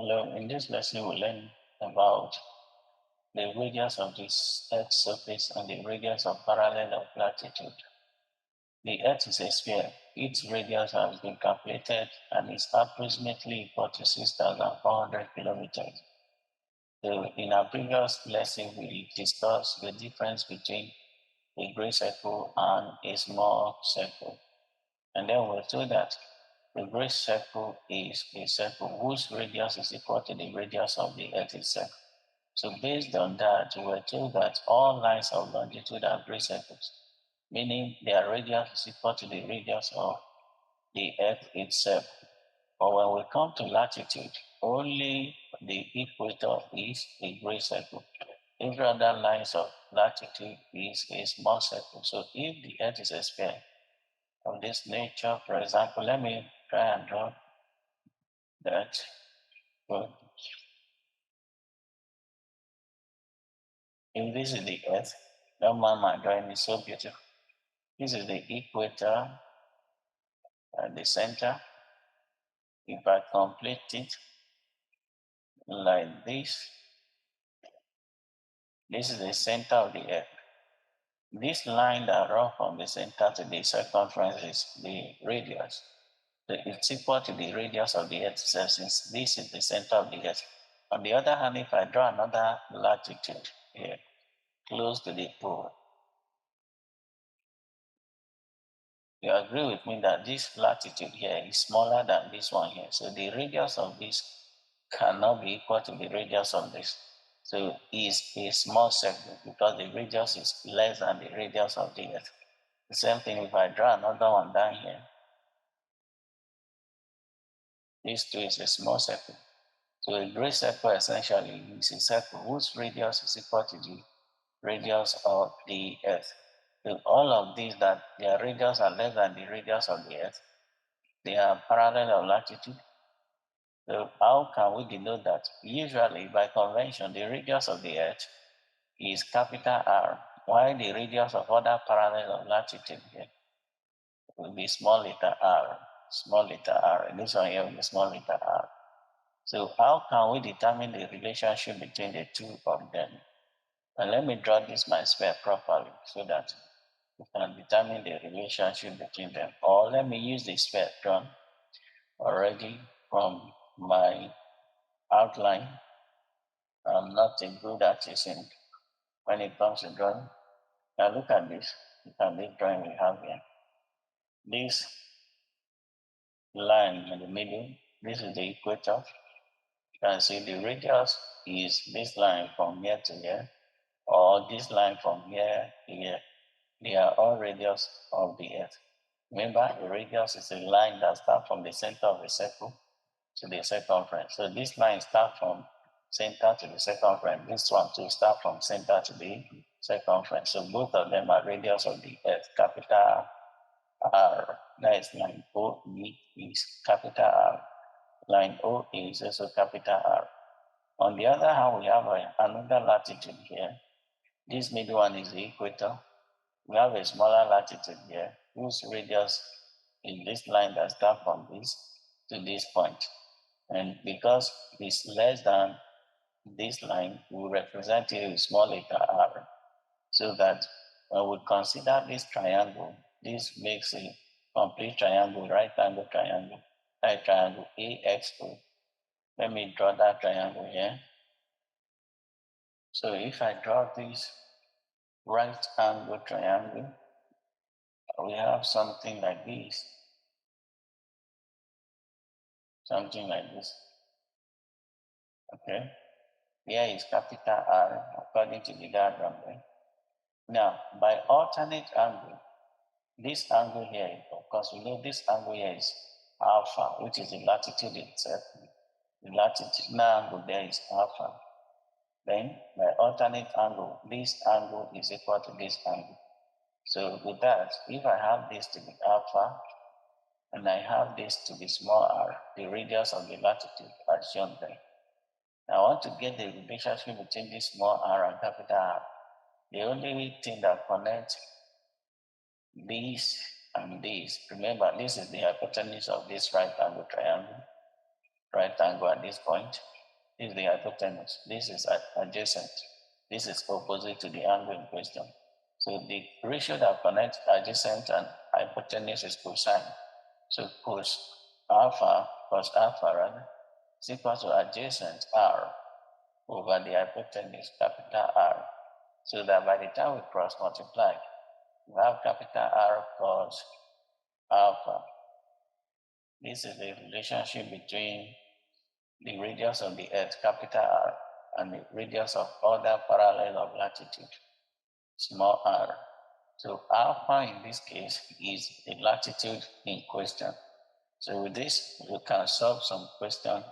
Hello, in this lesson we'll learn about the radius of this Earth's surface and the radius of parallel of latitude. The Earth is a sphere. Its radius has been calculated and is approximately equal to 6,400 kilometers. So in our previous lesson, we discussed the difference between a great circle and a small circle. And then we're told that the great circle is a circle whose radius is equal to the radius of the Earth itself. So based on that, we were told that all lines of longitude are great circles, meaning their radius is equal to the radius of the Earth itself. But when we come to latitude, only the equator is a great circle. Every other lines of latitude is a small circle. So if the Earth is a sphere of this nature, for example, let me try and draw that. Good. If this is the Earth, that man my drawing is so beautiful. This is the equator at the center. If I complete it like this is the center of the Earth. This line that runs from the center to the circumference is the radius. So it's equal to the radius of the Earth itself, since this is the center of the Earth. On the other hand, if I draw another latitude here, close to the pole, you agree with me that this latitude here is smaller than this one here. So the radius of this cannot be equal to the radius of this. So it's a small circle because the radius is less than the radius of the Earth. The same thing if I draw another one down here. This too is a small circle. So a great circle essentially is a circle whose radius is equal to the radius of the Earth. So all of these that their radius are less than the radius of the Earth, they are parallel of latitude. So how can we denote that? Usually by convention, the radius of the Earth is capital R, while the radius of other parallel of latitude here will be small letter r, and this one here will be small letter r. So how can we determine the relationship between the two of them? And let me draw this my sphere properly so that we can determine the relationship between them. Or let me use the sphere drawn already from my outline. I'm not a good artist when it comes to drawing. Now look at this. Look at this drawing we have here. This line in the middle, this is the equator. You can see the radius is this line from here to here, or this line from here to here. They are all radius of the Earth. Remember, the radius is a line that starts from the center of the circle to the circumference. So this line starts from center to the circumference. This one too starts from center to the circumference. So both of them are radius of the Earth, capital R. That is line OE is capital R. Line O is also capital R. On the other hand, we have another latitude here. This middle one is the equator. We have a smaller latitude here, whose radius is this line that starts from this to this point. And because it's less than this line, we represent it with small letter r. So that when we consider this triangle, this makes a complete triangle, right triangle, AXO. Let me draw that triangle here. So if I draw this right angle triangle, we have something like this. Something like this. Okay. Here is capital R according to the diagram. Right? Now, by alternate angle, this angle here, of course, we know this angle here is alpha, which is the latitude itself. The latitudinal angle there is alpha. Then, by alternate angle, this angle is equal to this angle. So with that, if I have this to be alpha, and I have this to be small r, the radius of the latitude as shown there. Now I want to get the relationship between this small r and capital R. The only thing that connects this and this, remember this is the hypotenuse of this right angle triangle, right angle at this point. This is the hypotenuse. This is adjacent. This is opposite to the angle in question. So the ratio that connects adjacent and hypotenuse is cosine. So cos alpha rather, is equal to adjacent r over the hypotenuse capital R. So that by the time we cross multiply, we have capital R cos alpha. This is the relationship between the radius of the Earth, capital R, and the radius of other parallel of latitude, small r. So alpha in this case is the latitude in question. So with this, we can solve some question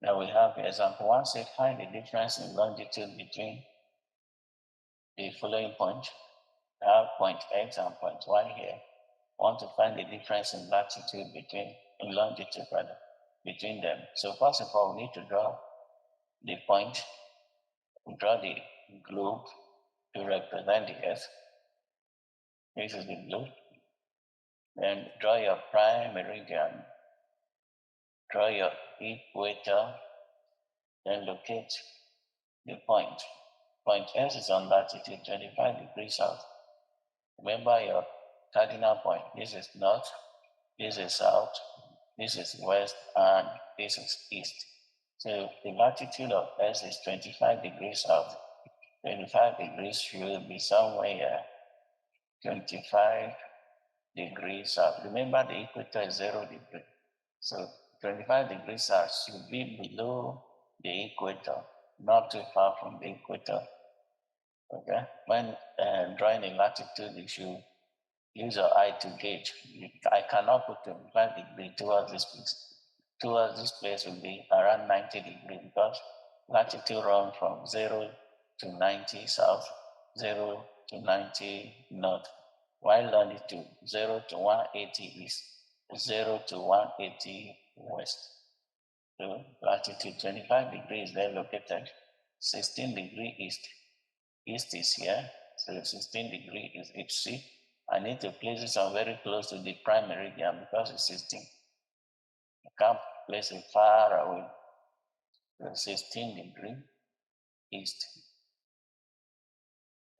that we have here. Example 1 says find the difference in longitude between the following point. I have point X and point Y here. I want to find the difference in latitude in longitude rather, between them. So first of all, we need to draw the point, draw the globe to represent the Earth. This is the globe. Then draw your prime meridian, draw your equator, then locate the point. Point S is on latitude 25 degrees south. Remember your cardinal point. This is north, this is south, this is west, and this is east. So the latitude of S is 25 degrees south. 25 degrees should be somewhere here. 25 degrees south. Remember the equator is 0 degree. So 25 degrees south should be below the equator, not too far from the equator. Okay, when drawing a latitude, you should use your eye to gauge. I cannot put 25 degrees towards this place. Towards this place will be around 90 degrees because latitude runs from 0 to 90 south, 0 to 90 north, while longitude 0 to 180 east, 0 to 180 west. So latitude 25 degrees there located, 16 degree east. East is here, so 16 degree is HC. I need to place this on very close to the prime meridian because it's 16. I can't place it far away. So 16 degree east.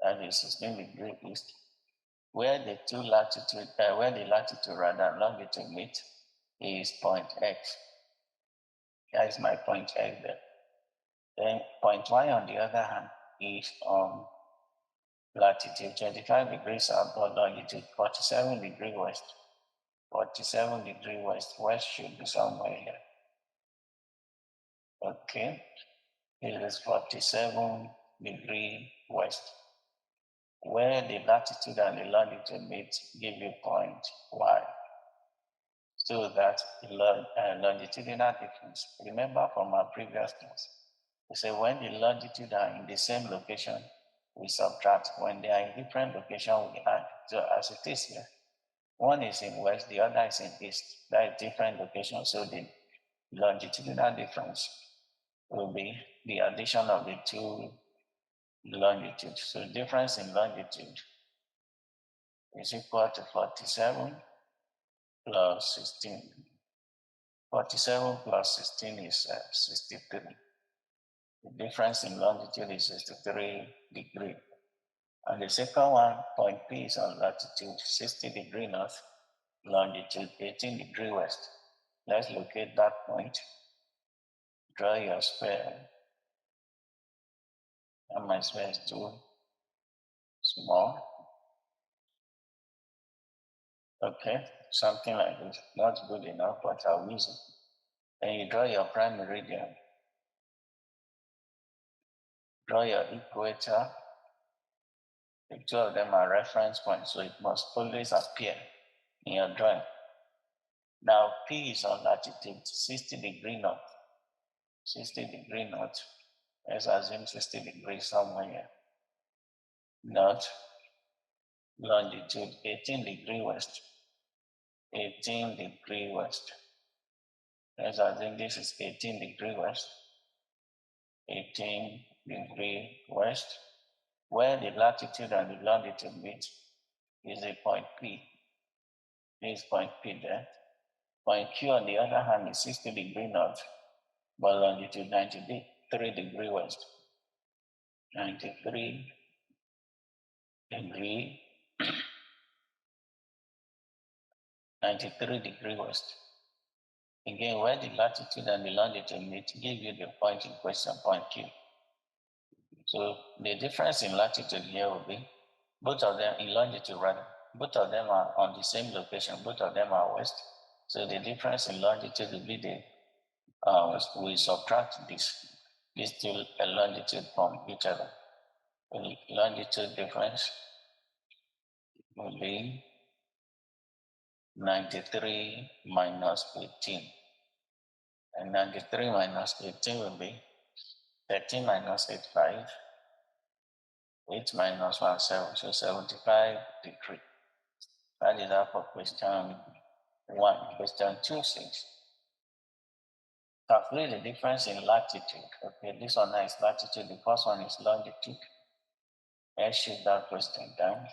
That is 16 degree east. Where the latitude rather and longitude meet is point X. That is my point X there. Then point Y on the other hand is on latitude 25 degrees south, but longitude 47 degree west. 47 degree west. West should be somewhere here. Okay. It is 47 degree west. Where the latitude and the longitude meet, give you point Y. So that longitudinal difference. Remember from our previous class, we say when the longitude are in the same location, we subtract. When they are in different location, we add. So as it is here, one is in west, the other is in east. That is different location. So the longitudinal difference will be the addition of the two longitudes. So difference in longitude is equal to 47 plus 16. 47 plus 16 is 63. The difference in longitude is 63 degrees. And the second one, point P is on latitude 60 degree north, longitude 18 degree west. Let's locate that point. Draw your sphere. And my sphere is too small. Okay, something like this. Not good enough, but I'll use it. And you draw your prime meridian. Draw your equator. The two of them are reference points, so it must always appear in your drawing. Now, P is on latitude 60 degree north. 60 degree north. Let's assume 60 degrees somewhere here. North. Longitude 18 degree west. 18 degree west. Let's assume this is 18 degree west. 18 degree west. Where the latitude and the longitude meet is a point P. This point P there. Point Q on the other hand is 60 degrees north, but longitude 93 degrees west. 93 degree 93 degrees west. Again, where the latitude and the longitude meet, give you the point in question, point Q. So the difference in latitude here will be, both of them, in longitude rather, both of them are on the same location, both of them are west. So the difference in longitude will be we subtract these two longitude from each other. The longitude difference will be 93 minus 18. And 93 minus 18 will be 13 minus 85, 8 minus 1, 7, so 75 degrees. That is that for question 1. Question 2 says, calculate the difference in latitude. Okay, this one is latitude, the first one is longitude. Let's shoot that question down.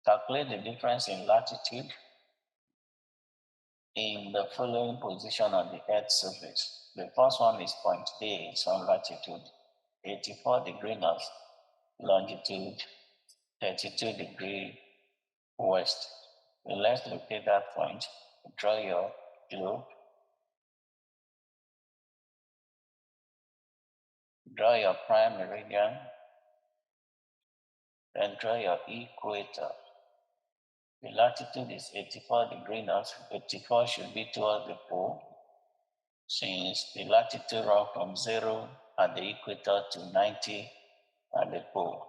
Calculate the difference in latitude in the following position on the Earth's surface. The first one is point A, it's on latitude 84 degrees north, longitude 32 degrees west. Let's locate that point. Draw your globe. Draw your prime meridian. Then draw your equator. The latitude is 84 degrees north. 84 should be towards the pole, since the latitude runs from 0 at the equator to 90 at the pole.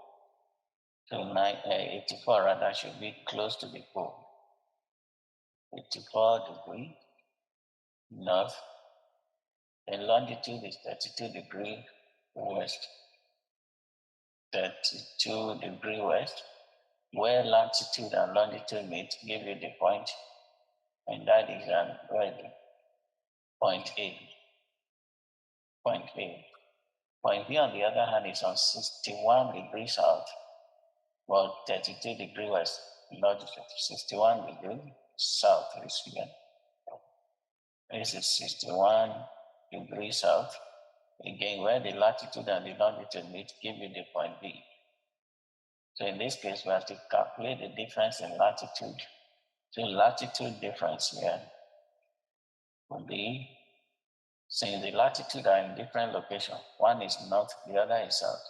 So 84 rather should be close to the pole. 84 degrees north. And longitude is 32 degrees west. 32 degrees west. Where latitude and longitude meet, give you the point, and that is point A. Point A. Point B, on the other hand, is on 61 degrees south, well, 32 degrees west, longitude 61 degrees south is here. This is 61 degrees south. Again, where the latitude and the longitude meet, give you the point B. So in this case, we have to calculate the difference in latitude. So latitude difference here will be, since the latitude are in different locations, one is north, the other is south,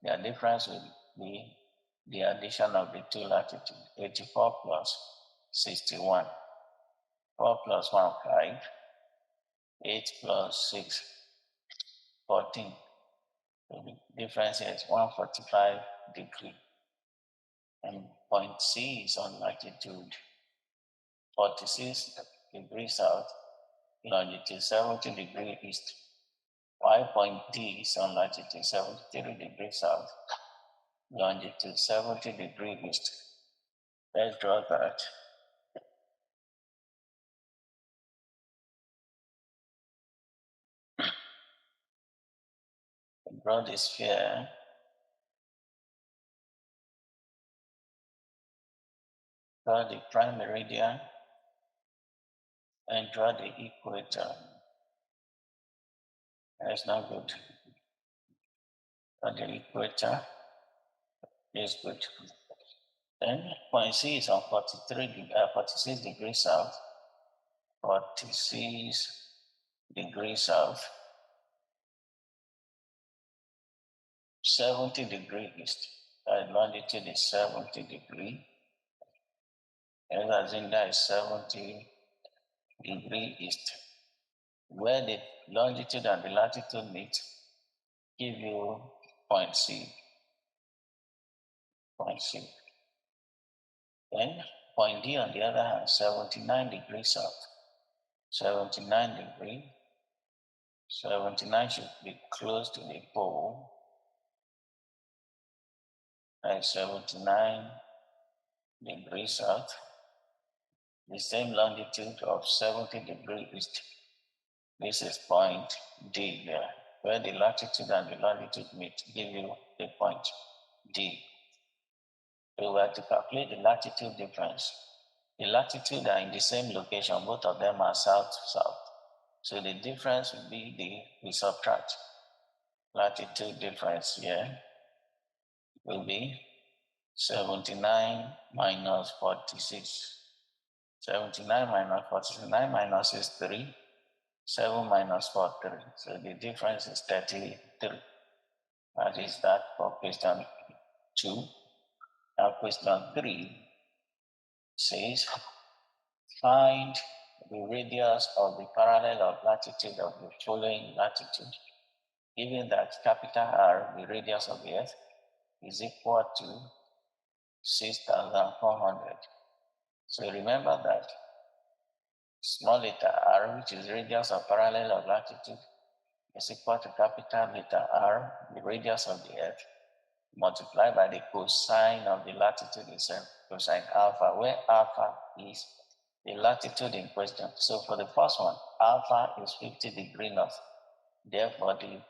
their difference will be the addition of the two latitudes, 84 plus 61. 4 plus 1, 5. 8 plus 6, 14. So the difference is 145 degrees. And point C is on latitude 46 degrees south, longitude 70 degrees east. While point D is on latitude 73 degrees south, longitude 70 degrees east. Let's draw that. Draw the sphere. Draw the prime meridian and draw the equator. That's not good. Draw the equator is good. Then point C is on 46 degrees south, 46 degrees south, 70 degrees east. Longitude is 70 degrees. And that is 70 degrees east. Where the longitude and the latitude meet, give you point C. Point C. Then point D on the other hand, 79 degrees south. 79 degrees. 79 should be close to the pole. And 79 degrees south. The same longitude of 70 degrees east. This is point D here, where the latitude and the longitude meet, give you the point D. So we have to calculate the latitude difference The latitude are in the same location, both of them are south to south. So the difference will be we subtract. Latitude difference here will be 79 minus 46. 79 minus 46, 9 minus is 3, 7 minus 4, 3. So the difference is 33. That is that for question 2. Now question 3 says, find the radius of the parallel of latitude of the following latitude, given that capital R, the radius of the Earth, is equal to 6,400. So remember that small letter r, which is radius of parallel of latitude, is equal to capital letter R, the radius of the Earth, multiplied by the cosine of the latitude itself, cosine alpha, where alpha is the latitude in question. So for the first one, alpha is 50 degrees north. Therefore, the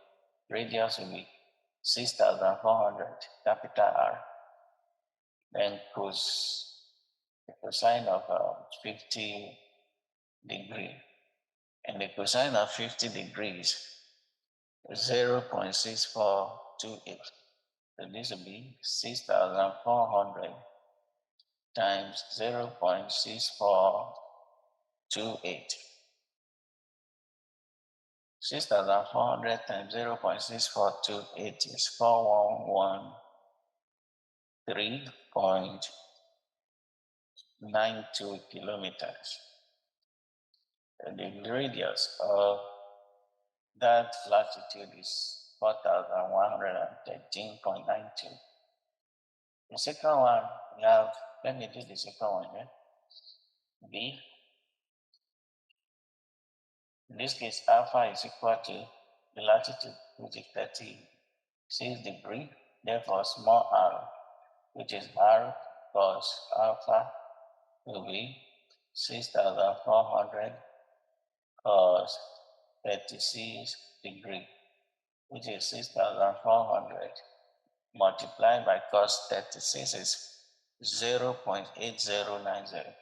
radius will be 6,400, capital R. Then the cosine of 50 degree. And the cosine of 50 degrees is 0.6428. So this will be 6,400 times 0.6428. 6,400 times 0.6428 is 4113.92 kilometers. And the radius of that latitude is 4,113.92. The second one, we have, let me do the second one here. B. In this case, alpha is equal to the latitude, which is 36 degrees. Therefore, small r, which is r cos alpha, will be 6,400 cos 36 degrees, which is 6,400 multiplied by cos 36 is 0.8090.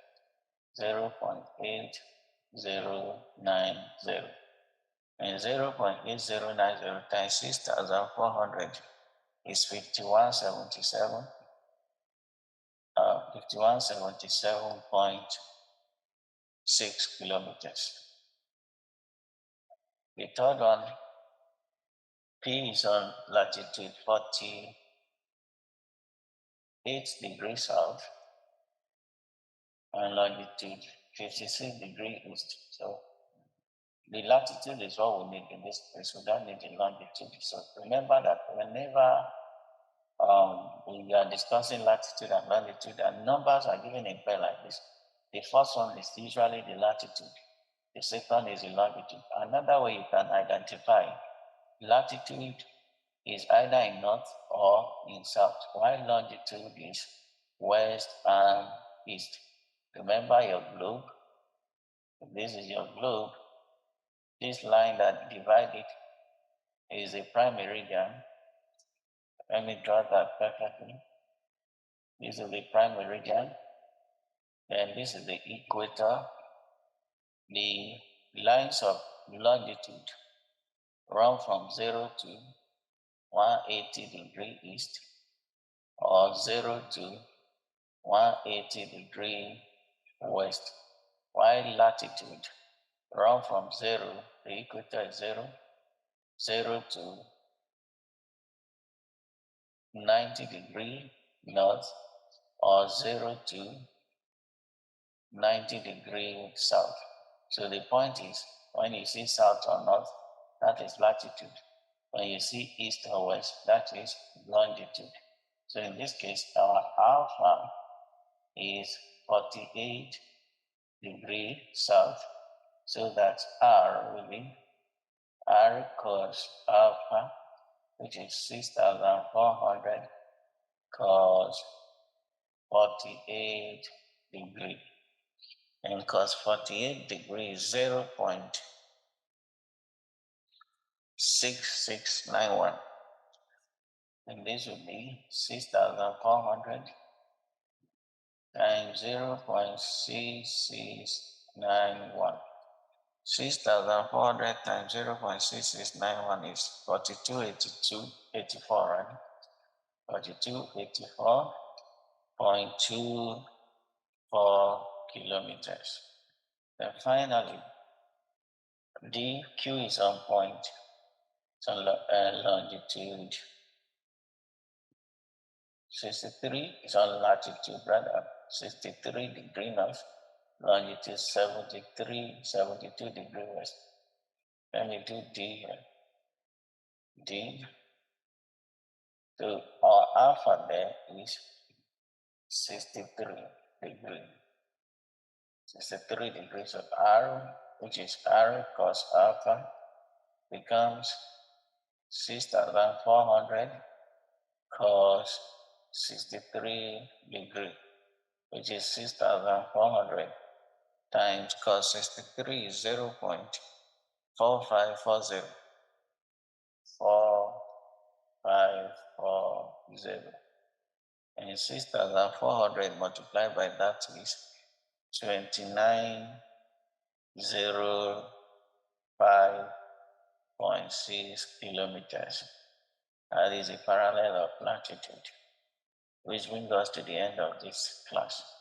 0.8090. And 0.8090 times 6,400 is 5177.6 kilometers. The third one, P is on latitude 48 degrees south and longitude 56 degrees east. So the latitude is what we need in this case. We don't need the longitude. So remember that whenever we are discussing latitude and longitude and numbers are given in pair like this, the first one is usually the latitude. The second is the longitude. Another way you can identify latitude is either in north or in south, while longitude is west and east. Remember your globe. If this is your globe, this line that divides it is a prime meridian. Let me draw that perfectly. This is the prime meridian. Then this is the equator. The lines of longitude run from 0 to 180 degrees east or 0 to 180 degrees west, while latitude run from 0, the equator is 0, 0 to 90 degrees north or 0 to 90 degrees south. So the point is, when you see south or north, that is latitude. When you see east or west, that is longitude. So in this case, our alpha is 48 degrees south, so that R will be R cos alpha, which is 6,400 cos 48 degrees. And cos 48 degrees is 0.6691. And this will be 6,400 times 0.6691. 6,400 times 0.6691 is 4282.84, right? 4284.24 kilometers. Then finally, DQ is on point. So longitude 63 is on latitude, rather 63 degree north, longitude 72 degree west. Let me do D here. D. So our alpha there is 63 degree. 63 degrees of R, which is R cos alpha, becomes 6,400 cos 63 degree, which is 6,400 times cos 63 is 0.4540. 4540. And 6,400 multiplied by that is 2905.6 kilometers. That is a parallel of latitude, which brings us to the end of this class.